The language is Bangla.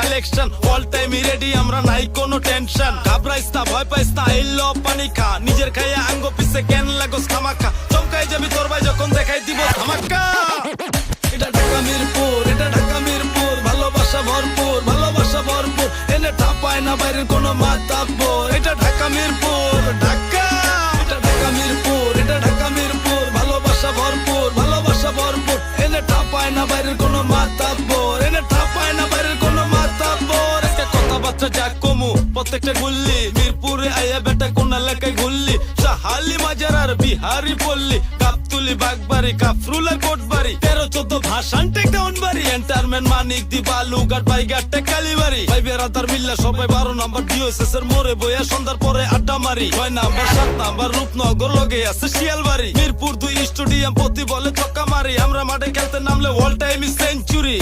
কালেকশন অল টাইম রেডি আমরা নাই কোনো টেনশন ঘাবড়াইস না ভয় পাইস না এলো পানি খা নিজের খাইয়া আঙ্গ পিছে কেন লাগোস খামাখা চমকাই যাবি তোর ভাই যখন দেখাই দিব ধামাকা এটা ঢাকা মিরপুর এটা ঢাকা মিরপুর ভালোবাসা ভরপুর এনে ঠাপায় না বাইরের কোনো মাতাব্বর এটা ঢাকা মিরপুর ঢাকা এটা ঢাকা মিরপুর এটা ঢাকা মিরপুর ভালোবাসা ভরপুর এনে ঠাপায় না বাইরের কোনো মাতাব্বর একটা কথাবার্তা যা কমু প্রত্যেকটা গুল্লি মিরপুরে আয়া বেটা কোন এলাকায় ঘুরলি শাহালি মাজার আর বিহারি পল্লী কাপতুলি বাগবাড়ি কাফরুলের কোটবাড়ি 13-14 ভাষান টেকডাউন বাড়ি এন্টারমেন্ট মানিক দি বালুঘাট বাইঘাটে কালীবাড়ি ভাই বেড়াদার মিল্লা সবাই 12 নম্বর ডিওএসএস এর মোড়ে বইয়া সন্ধ্যার পরে আড্ডা মারি 6 নাম্বার 7 নাম্বার রূপনগর লগে আছে শিয়ালবাড়ি মিরপুর 2 স্টেডিয়াম প্রতি বলে ছক্কা মারি আমরা মাঠে খেলতে নামলে অল টাইম সেঞ্চুরি